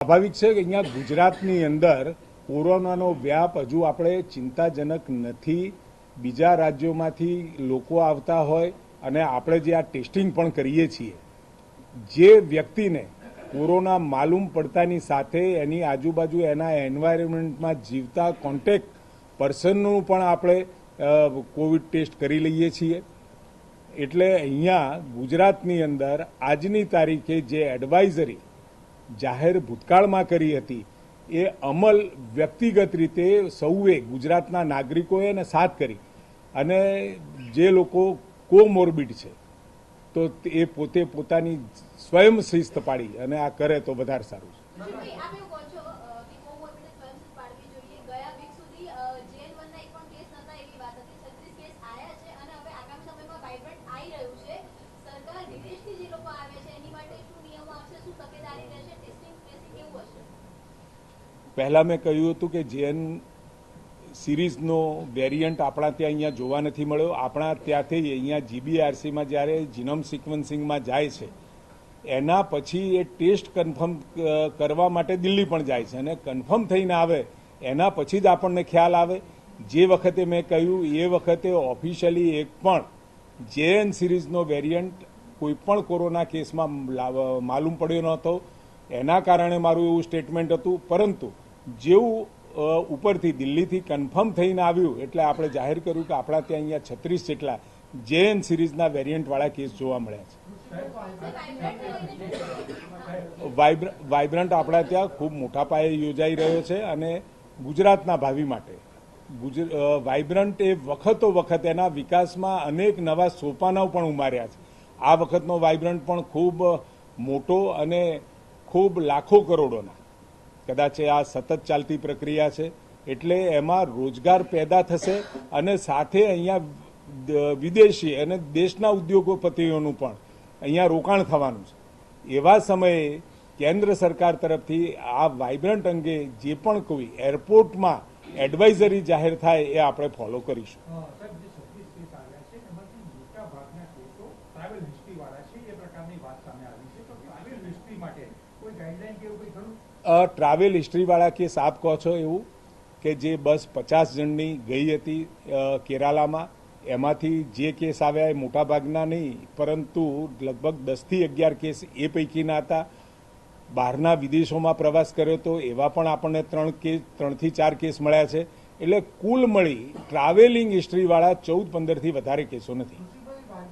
સ્વાભાવિક છે કે અહીંયા ગુજરાતની અંદર કોરોનાનો વ્યાપ હજુ આપણે ચિંતાજનક નથી. બીજા રાજ્યોમાંથી લોકો આવતા હોય અને આપણે જે આ ટેસ્ટિંગ પણ કરીએ છીએ, જે વ્યક્તિને કોરોના માલુમ પડતાની સાથે એની આજુબાજુ એના એન્વાયરમેન્ટમાં જીવતા કોન્ટેક્ટ પર્સનનું પણ આપણે કોવિડ ટેસ્ટ કરી લઈએ છીએ. એટલે અહીંયા ગુજરાતની અંદર આજની તારીખે જે એડવાઇઝરી જાહેર ભૂતકાળમાં કરી હતી એ અમલ વ્યક્તિગત રીતે સૌએ ગુજરાતના નાગરિકોએ અને સાથ કરી, અને જે લોકો કોમોર્બિડ છે તો એ પોતે પોતાની સ્વયં શિસ્ત પાડી અને આ કરે તો વધારે સારું છે. પહેલાં મેં કહ્યું હતું કે જેન સિરીઝનો વેરિયન્ટ આપણા ત્યાં અહીંયા જોવા નથી મળ્યો. આપણા ત્યાંથી અહીંયા જીબીઆરસીમાં જ્યારે જીનોમ સિક્વન્સિંગમાં જાય છે એના પછી એ ટેસ્ટ કન્ફર્મ કરવા માટે દિલ્હી પણ જાય છે, અને કન્ફર્મ થઈને આવે એના પછી જ આપણને ખ્યાલ આવે. જે વખતે મેં કહ્યું એ વખતે ઓફિશિયલી એક પણ જેએન સિરીઝનો વેરિયન્ટ કોઈપણ કોરોના કેસમાં માલુમ પડ્યો નહોતો. એના કારણે મારું એવું સ્ટેટમેન્ટ હતું. પરંતુ જેવું ઉપરથી દિલ્હીથી કન્ફર્મ થઈને આવ્યું એટલે આપણે જાહેર કર્યું કે આપણા ત્યાં અહીંયા 36 જેટલા જેએન સિરીઝના વેરિયન્ટવાળા કેસ જોવા મળ્યા છે. વાઇબ્રન્ટ આપણા ત્યાં ખૂબ મોટા પાયે યોજાઈ રહ્યો છે, અને ગુજરાતના ભાવિ માટે વાઇબ્રન્ટ એ વખતો વખત એના વિકાસમાં અનેક નવા સોપાનાઓ પણ ઉમાર્યા છે. આ વખતનો વાઇબ્રન્ટ પણ ખૂબ મોટો અને ખૂબ લાખો કરોડોના કદાચ આ સતત ચાલતી પ્રક્રિયા છે. એટલે એમાં રોજગાર પેદા થશે અને સાથે અહીંયા વિદેશી અને દેશના ઉદ્યોગપતિઓનું પણ અહીંયા રોકાણ થવાનું છે. એવા સમયે કેન્દ્ર સરકાર તરફથી આ વાઇબ્રન્ટ અંગે જે પણ કોઈ એરપોર્ટમાં એડવાઇઝરી જાહેર થાય એ આપણે ફોલો કરીશું. ટ્રાવેલ હિસ્ટ્રીવાળા કેસ આપ કહો છો એવું કે જે બસ 50 જણની ગઈ હતી કેરાલામાં, એમાંથી જે કેસ આવ્યા એ મોટાભાગના નહીં, પરંતુ લગભગ 10 થી 11 કેસ એ પૈકીના હતા. બહારના વિદેશોમાં પ્રવાસ કર્યો તો એવા પણ આપણને 3 થી 4 કેસ મળ્યા છે. એટલે કુલ મળી ટ્રાવેલિંગ હિસ્ટ્રીવાળા 14-15 થી વધારે કેસો નથી.